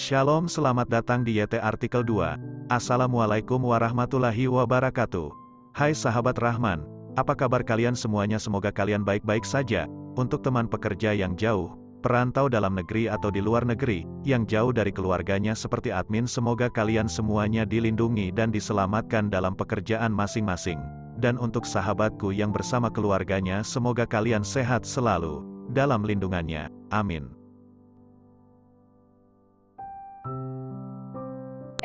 Shalom, selamat datang di YT Artikel 2. Assalamualaikum warahmatullahi wabarakatuh. Hai sahabat Rahman, apa kabar kalian semuanya? Semoga kalian baik-baik saja. Untuk teman pekerja yang jauh, perantau dalam negeri atau di luar negeri, yang jauh dari keluarganya seperti admin, semoga kalian semuanya dilindungi dan diselamatkan dalam pekerjaan masing-masing. Dan untuk sahabatku yang bersama keluarganya, semoga kalian sehat selalu dalam lindungannya. Amin.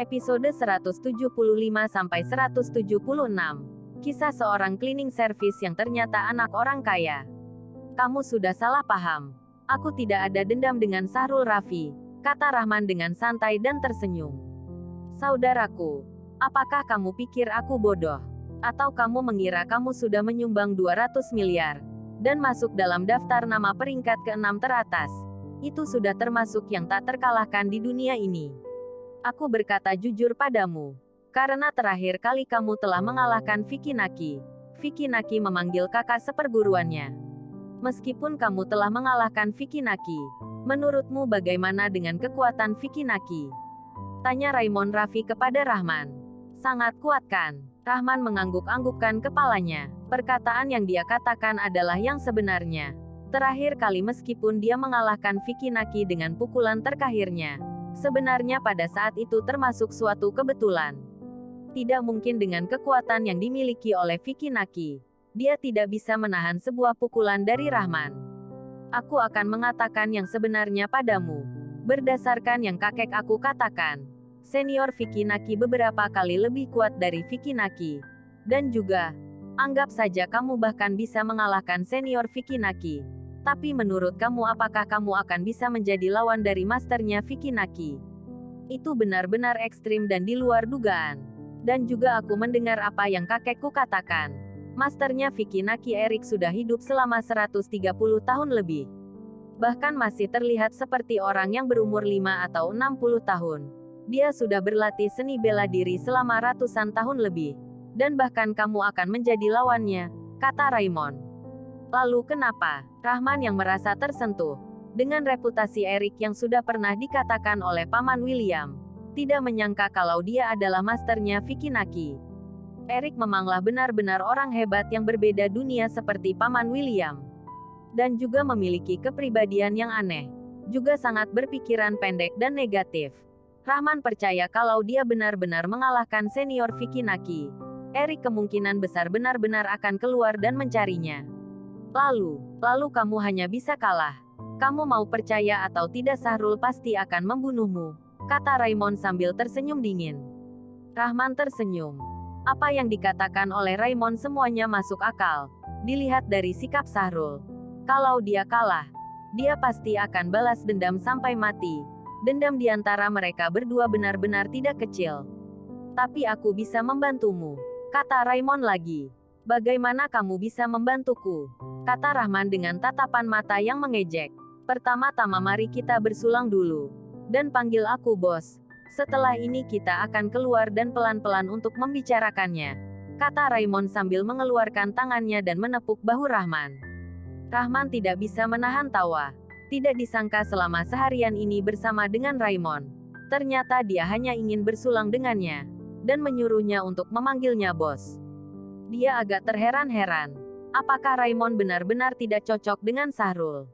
Episode 175-176. Kisah seorang cleaning service yang ternyata anak orang kaya. Kamu sudah salah paham. Aku tidak ada dendam dengan Sahrul Rafi, kata Rahman dengan santai dan tersenyum. Saudaraku, apakah kamu pikir aku bodoh? Atau kamu mengira kamu sudah menyumbang 200 miliar dan masuk dalam daftar nama peringkat ke-6 teratas? Itu sudah termasuk yang tak terkalahkan di dunia ini. Aku berkata jujur padamu, karena terakhir kali kamu telah mengalahkan Vicky Naki. Vicky Naki memanggil kakak seperguruannya. Meskipun kamu telah mengalahkan Vicky Naki, menurutmu bagaimana dengan kekuatan Vicky Naki? Tanya Raymond Raffi kepada Rahman. Sangat kuat kan? Rahman mengangguk-anggukkan kepalanya. Perkataan yang dia katakan adalah yang sebenarnya. Terakhir kali meskipun dia mengalahkan Vicky Naki dengan pukulan terkahirnya, sebenarnya pada saat itu termasuk suatu kebetulan. Tidak mungkin dengan kekuatan yang dimiliki oleh Vicky Naki, dia tidak bisa menahan sebuah pukulan dari Rahman. Aku akan mengatakan yang sebenarnya padamu. Berdasarkan yang kakek aku katakan, senior Vicky Naki beberapa kali lebih kuat dari Vicky Naki. Dan juga, anggap saja kamu bahkan bisa mengalahkan senior Vicky Naki. Tapi menurut kamu apakah kamu akan bisa menjadi lawan dari masternya Vicky Naki? Itu benar-benar ekstrim dan di luar dugaan. Dan juga aku mendengar apa yang kakekku katakan. Masternya Vicky Naki Erik sudah hidup selama 130 tahun lebih. Bahkan masih terlihat seperti orang yang berumur 5 atau 60 tahun. Dia sudah berlatih seni bela diri selama ratusan tahun lebih. Dan bahkan kamu akan menjadi lawannya, kata Raymond. Lalu kenapa? Rahman yang merasa tersentuh dengan reputasi Erik yang sudah pernah dikatakan oleh Paman William, tidak menyangka kalau dia adalah masternya Vicky Naki. Erik memanglah benar-benar orang hebat yang berbeda dunia seperti Paman William. Dan juga memiliki kepribadian yang aneh. Juga sangat berpikiran pendek dan negatif. Rahman percaya kalau dia benar-benar mengalahkan senior Vicky Naki, Erik kemungkinan besar benar-benar akan keluar dan mencarinya. Lalu kamu hanya bisa kalah. Kamu mau percaya atau tidak Sahrul pasti akan membunuhmu, kata Raymond sambil tersenyum dingin. Rahman tersenyum. Apa yang dikatakan oleh Raymond semuanya masuk akal. Dilihat dari sikap Sahrul. Kalau dia kalah, dia pasti akan balas dendam sampai mati. Dendam di antara mereka berdua benar-benar tidak kecil. Tapi aku bisa membantumu, kata Raymond lagi. Bagaimana kamu bisa membantuku? Kata Rahman dengan tatapan mata yang mengejek. Pertama-tama mari kita bersulang dulu. Dan panggil aku bos. Setelah ini kita akan keluar dan pelan-pelan untuk membicarakannya. Kata Raymond sambil mengeluarkan tangannya dan menepuk bahu Rahman. Rahman tidak bisa menahan tawa. Tidak disangka selama seharian ini bersama dengan Raymond. Ternyata dia hanya ingin bersulang dengannya. Dan menyuruhnya untuk memanggilnya bos. Dia agak terheran-heran. Apakah Raymond benar-benar tidak cocok dengan Sahrul?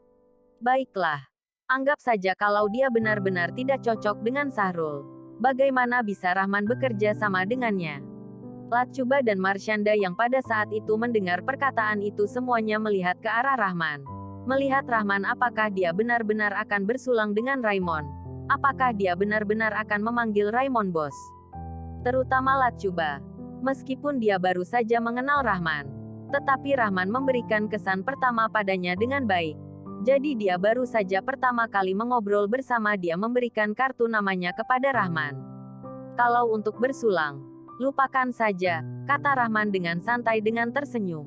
Baiklah. Anggap saja kalau dia benar-benar tidak cocok dengan Sahrul. Bagaimana bisa Rahman bekerja sama dengannya? Latchuba dan Marshanda yang pada saat itu mendengar perkataan itu semuanya melihat ke arah Rahman. Melihat Rahman apakah dia benar-benar akan bersulang dengan Raymond? Apakah dia benar-benar akan memanggil Raymond bos? Terutama Latchuba. Meskipun dia baru saja mengenal Rahman. Tetapi Rahman memberikan kesan pertama padanya dengan baik. Jadi dia baru saja pertama kali mengobrol bersama dia memberikan kartu namanya kepada Rahman. Kalau untuk bersulang, lupakan saja, kata Rahman dengan santai dengan tersenyum.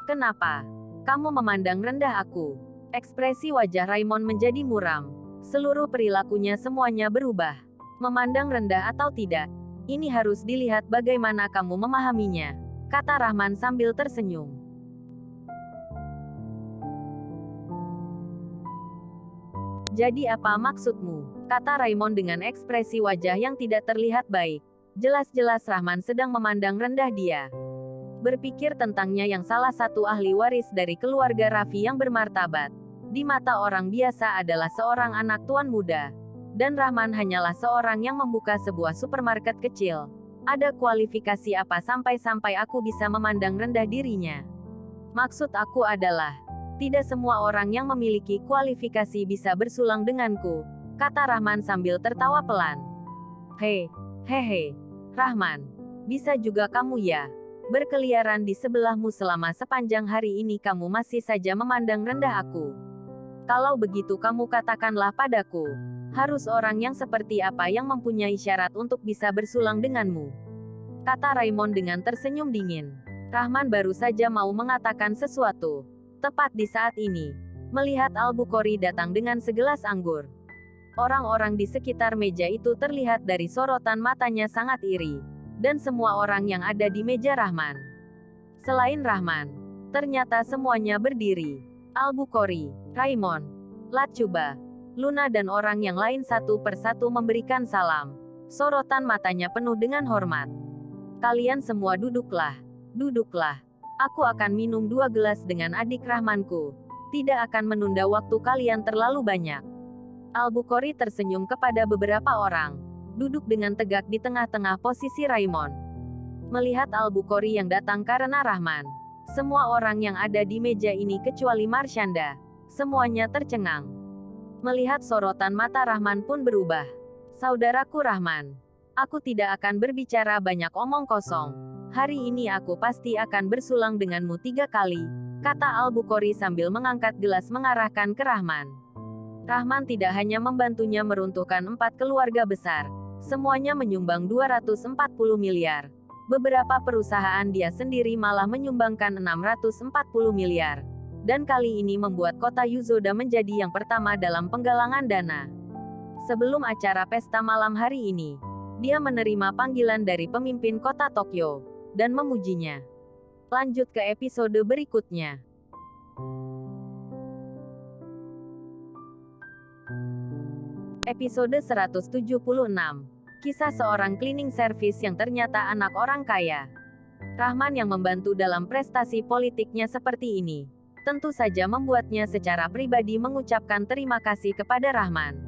Kenapa? Kamu memandang rendah aku. Ekspresi wajah Raymond menjadi muram. Seluruh perilakunya semuanya berubah. Memandang rendah atau tidak, ini harus dilihat bagaimana kamu memahaminya, kata Rahman sambil tersenyum. Jadi apa maksudmu? Kata Raymond dengan ekspresi wajah yang tidak terlihat baik. Jelas-jelas Rahman sedang memandang rendah dia. Berpikir tentangnya yang salah satu ahli waris dari keluarga Raffi yang bermartabat. Di mata orang biasa adalah seorang anak tuan muda. Dan Rahman hanyalah seorang yang membuka sebuah supermarket kecil. Ada kualifikasi apa sampai-sampai aku bisa memandang rendah dirinya? Maksud aku adalah, tidak semua orang yang memiliki kualifikasi bisa bersulang denganku, kata Rahman sambil tertawa pelan. Hehe, Rahman, bisa juga kamu ya? Berkeliaran di sebelahmu selama sepanjang hari ini kamu masih saja memandang rendah aku. Kalau begitu kamu katakanlah padaku, harus orang yang seperti apa yang mempunyai syarat untuk bisa bersulang denganmu? Kata Raymond dengan tersenyum dingin. Rahman baru saja mau mengatakan sesuatu. Tepat di saat ini, melihat Al-Bukhari datang dengan segelas anggur. Orang-orang di sekitar meja itu terlihat dari sorotan matanya sangat iri. Dan semua orang yang ada di meja Rahman. Selain Rahman, ternyata semuanya berdiri. Al-Bukhari, Raymond, Lachuba, Luna dan orang yang lain satu persatu memberikan salam. Sorotan matanya penuh dengan hormat. Kalian semua duduklah. Duduklah. Aku akan minum 2 gelas dengan adik Rahmanku. Tidak akan menunda waktu kalian terlalu banyak. Al-Bukhari tersenyum kepada beberapa orang. Duduk dengan tegak di tengah-tengah posisi Raymond. Melihat Al-Bukhari yang datang karena Rahman. Semua orang yang ada di meja ini kecuali Marshanda. Semuanya tercengang. Melihat sorotan mata Rahman pun berubah. Saudaraku Rahman. Aku tidak akan berbicara banyak omong kosong. Hari ini aku pasti akan bersulang denganmu 3 kali, kata Al-Bukhari sambil mengangkat gelas mengarahkan ke Rahman. Rahman tidak hanya membantunya meruntuhkan 4 keluarga besar. Semuanya menyumbang 240 miliar. Beberapa perusahaan dia sendiri malah menyumbangkan 640 miliar. Dan kali ini membuat kota Yuzoda menjadi yang pertama dalam penggalangan dana. Sebelum acara pesta malam hari ini, dia menerima panggilan dari pemimpin kota Tokyo, dan memujinya. Lanjut ke episode berikutnya. Episode 176. Kisah seorang cleaning service yang ternyata anak orang kaya. Rahman yang membantu dalam prestasi politiknya seperti ini, tentu saja membuatnya secara pribadi mengucapkan terima kasih kepada Rahman.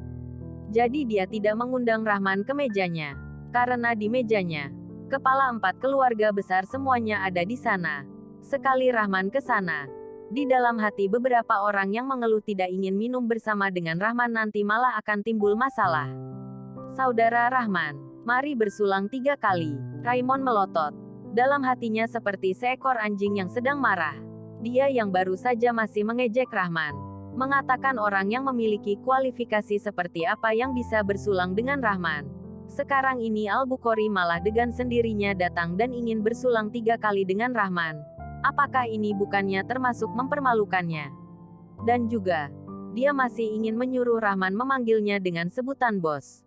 Jadi dia tidak mengundang Rahman ke mejanya. Karena di mejanya, kepala 4 keluarga besar semuanya ada di sana. Sekali Rahman ke sana, di dalam hati beberapa orang yang mengeluh tidak ingin minum bersama dengan Rahman nanti malah akan timbul masalah. Saudara Rahman, mari bersulang 3 kali. Raymond melotot. Dalam hatinya seperti seekor anjing yang sedang marah. Dia yang baru saja masih mengejek Rahman. Mengatakan orang yang memiliki kualifikasi seperti apa yang bisa bersulang dengan Rahman. Sekarang ini Al-Bukhari malah dengan sendirinya datang dan ingin bersulang 3 kali dengan Rahman. Apakah ini bukannya termasuk mempermalukannya? Dan juga, dia masih ingin menyuruh Rahman memanggilnya dengan sebutan bos.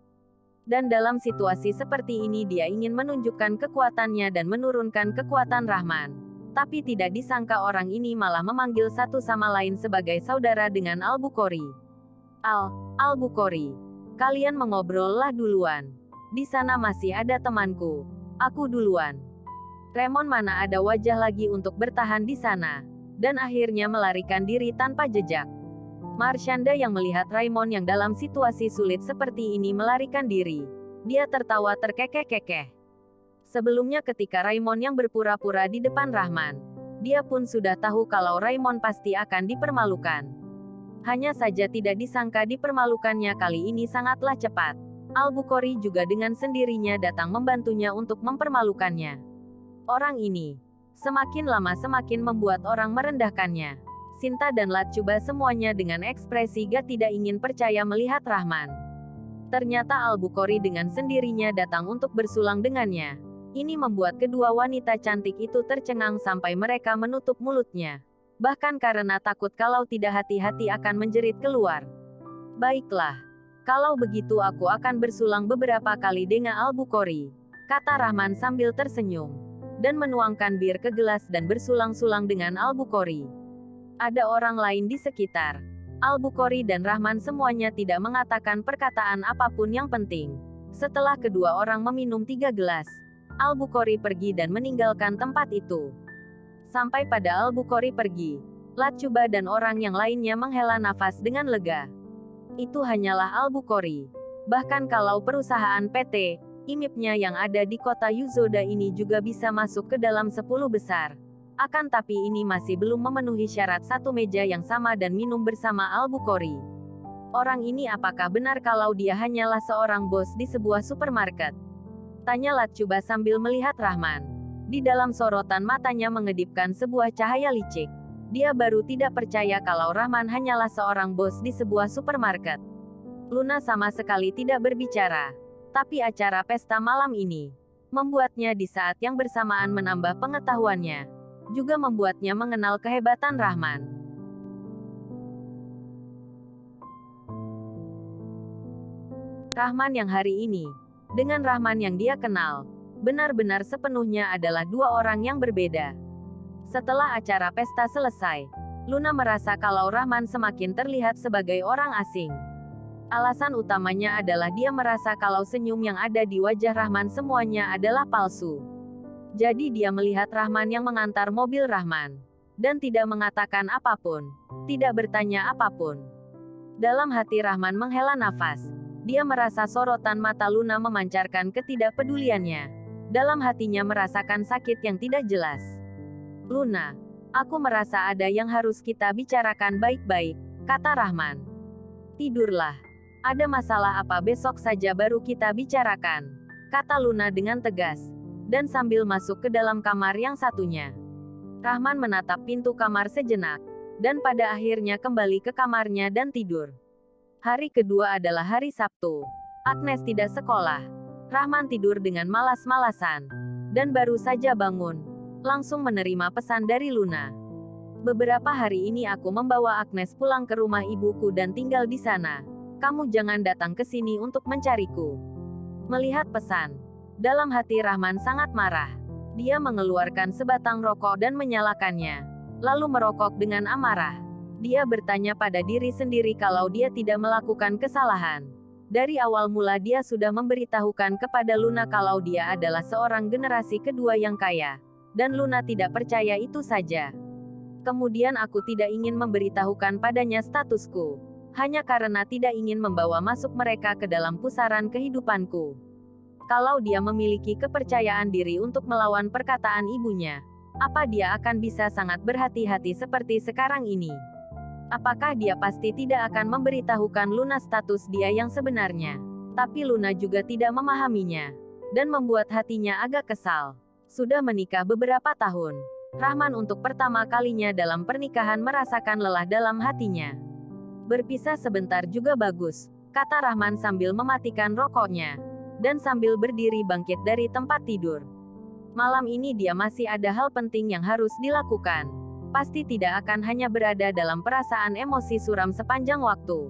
Dan dalam situasi seperti ini dia ingin menunjukkan kekuatannya dan menurunkan kekuatan Rahman. Tapi tidak disangka orang ini malah memanggil satu sama lain sebagai saudara dengan Al-Bukhari. Al-Bukhari, kalian mengobrollah duluan. Di sana masih ada temanku. Aku duluan. Raymond mana ada wajah lagi untuk bertahan di sana. Dan akhirnya melarikan diri tanpa jejak. Marshanda yang melihat Raymond yang dalam situasi sulit seperti ini melarikan diri. Dia tertawa terkekeh-kekeh. Sebelumnya ketika Raymond yang berpura-pura di depan Rahman, dia pun sudah tahu kalau Raymond pasti akan dipermalukan. Hanya saja tidak disangka dipermalukannya kali ini sangatlah cepat. Al-Bukhari juga dengan sendirinya datang membantunya untuk mempermalukannya. Orang ini, semakin lama semakin membuat orang merendahkannya. Sinta dan Lachuba semuanya dengan ekspresi gak tidak ingin percaya melihat Rahman. Ternyata Al-Bukhari dengan sendirinya datang untuk bersulang dengannya. Ini membuat kedua wanita cantik itu tercengang sampai mereka menutup mulutnya. Bahkan karena takut kalau tidak hati-hati akan menjerit keluar. Baiklah. Kalau begitu aku akan bersulang beberapa kali dengan Al-Bukhari, kata Rahman sambil tersenyum. Dan menuangkan bir ke gelas dan bersulang-sulang dengan Al-Bukhari. Ada orang lain di sekitar. Al-Bukhari dan Rahman semuanya tidak mengatakan perkataan apapun yang penting. Setelah kedua orang meminum 3 gelas, Al-Bukhari pergi dan meninggalkan tempat itu. Sampai pada Al-Bukhari pergi, Lachuba dan orang yang lainnya menghela nafas dengan lega. Itu hanyalah Al-Bukhari. Bahkan kalau perusahaan PT IMIP-nya yang ada di kota Yuzoda ini juga bisa masuk ke dalam 10 besar. Akan tapi ini masih belum memenuhi syarat satu meja yang sama dan minum bersama Al-Bukhari. Orang ini apakah benar kalau dia hanyalah seorang bos di sebuah supermarket? Tanya Lachuba sambil melihat Rahman. Di dalam sorotan matanya mengedipkan sebuah cahaya licik. Dia baru tidak percaya kalau Rahman hanyalah seorang bos di sebuah supermarket. Luna sama sekali tidak berbicara. Tapi acara pesta malam ini membuatnya di saat yang bersamaan menambah pengetahuannya. Juga membuatnya mengenal kehebatan Rahman. Rahman yang hari ini, dengan Rahman yang dia kenal, benar-benar sepenuhnya adalah dua orang yang berbeda. Setelah acara pesta selesai, Luna merasa kalau Rahman semakin terlihat sebagai orang asing. Alasan utamanya adalah dia merasa kalau senyum yang ada di wajah Rahman semuanya adalah palsu. Jadi dia melihat Rahman yang mengantar mobil Rahman. Dan tidak mengatakan apapun. Tidak bertanya apapun. Dalam hati Rahman menghela nafas. Dia merasa sorotan mata Luna memancarkan ketidakpeduliannya. Dalam hatinya merasakan sakit yang tidak jelas. Luna, aku merasa ada yang harus kita bicarakan baik-baik, kata Rahman. Tidurlah. Ada masalah apa besok saja baru kita bicarakan, kata Luna dengan tegas, dan sambil masuk ke dalam kamar yang satunya. Rahman menatap pintu kamar sejenak, dan pada akhirnya kembali ke kamarnya dan tidur. Hari kedua adalah hari Sabtu. Agnes tidak sekolah. Rahman tidur dengan malas-malasan, dan baru saja bangun, langsung menerima pesan dari Luna. Beberapa hari ini aku membawa Agnes pulang ke rumah ibuku dan tinggal di sana. Kamu jangan datang ke sini untuk mencariku. Melihat pesan, dalam hati Rahman sangat marah. Dia mengeluarkan sebatang rokok dan menyalakannya, lalu merokok dengan amarah. Dia bertanya pada diri sendiri kalau dia tidak melakukan kesalahan. Dari awal mula dia sudah memberitahukan kepada Luna kalau dia adalah seorang generasi kedua yang kaya. Dan Luna tidak percaya itu saja. Kemudian aku tidak ingin memberitahukan padanya statusku. Hanya karena tidak ingin membawa masuk mereka ke dalam pusaran kehidupanku. Kalau dia memiliki kepercayaan diri untuk melawan perkataan ibunya, apa dia akan bisa sangat berhati-hati seperti sekarang ini? Apakah dia pasti tidak akan memberitahukan Luna status dia yang sebenarnya? Tapi Luna juga tidak memahaminya, dan membuat hatinya agak kesal. Sudah menikah beberapa tahun, Rahman untuk pertama kalinya dalam pernikahan merasakan lelah dalam hatinya. Berpisah sebentar juga bagus, kata Rahman sambil mematikan rokoknya, dan sambil berdiri bangkit dari tempat tidur. Malam ini dia masih ada hal penting yang harus dilakukan. Pasti tidak akan hanya berada dalam perasaan emosi suram sepanjang waktu.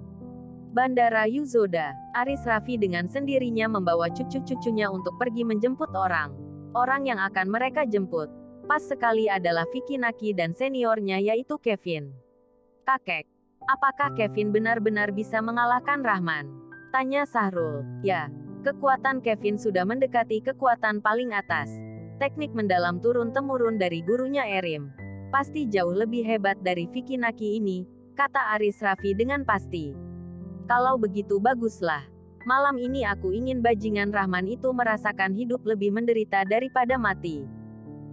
Bandara Yuzoda, Aris Raffi dengan sendirinya membawa cucu-cucunya untuk pergi menjemput orang. Orang yang akan mereka jemput, pas sekali adalah Vicky Naki dan seniornya yaitu Kevin. Kakek. Apakah Kevin benar-benar bisa mengalahkan Rahman? Tanya Sahrul. Ya, kekuatan Kevin sudah mendekati kekuatan paling atas. Teknik mendalam turun-temurun dari gurunya Erim. Pasti jauh lebih hebat dari Vicky Naki ini, kata Aris Raffi dengan pasti. Kalau begitu baguslah. Malam ini aku ingin bajingan Rahman itu merasakan hidup lebih menderita daripada mati.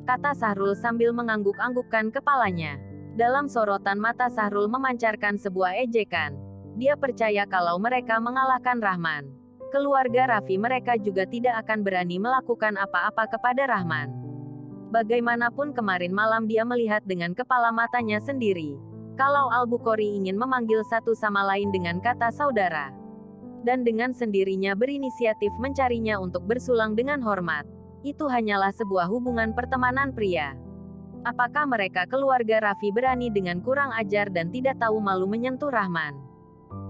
Kata Sahrul sambil mengangguk-anggukkan kepalanya. Dalam sorotan mata Sahrul memancarkan sebuah ejekan. Dia percaya kalau mereka mengalahkan Rahman. Keluarga Raffi mereka juga tidak akan berani melakukan apa-apa kepada Rahman. Bagaimanapun kemarin malam dia melihat dengan kepala matanya sendiri. Kalau Al-Bukhari ingin memanggil satu sama lain dengan kata saudara. Dan dengan sendirinya berinisiatif mencarinya untuk bersulang dengan hormat. Itu hanyalah sebuah hubungan pertemanan pria. Apakah mereka keluarga Raffi berani dengan kurang ajar dan tidak tahu malu menyentuh Rahman?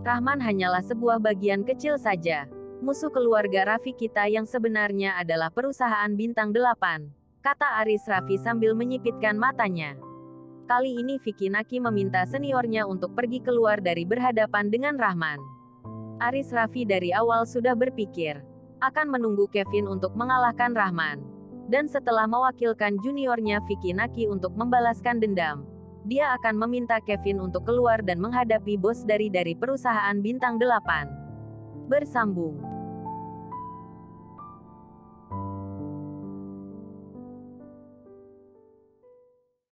Rahman hanyalah sebuah bagian kecil saja. Musuh keluarga Raffi kita yang sebenarnya adalah perusahaan Bintang 8, kata Aris Raffi sambil menyipitkan matanya. Kali ini Vicky Naki meminta seniornya untuk pergi keluar dari berhadapan dengan Rahman. Aris Raffi dari awal sudah berpikir akan menunggu Kevin untuk mengalahkan Rahman. Dan setelah mewakilkan juniornya Vicky Naki untuk membalaskan dendam, dia akan meminta Kevin untuk keluar dan menghadapi bos dari perusahaan Bintang 8. Bersambung.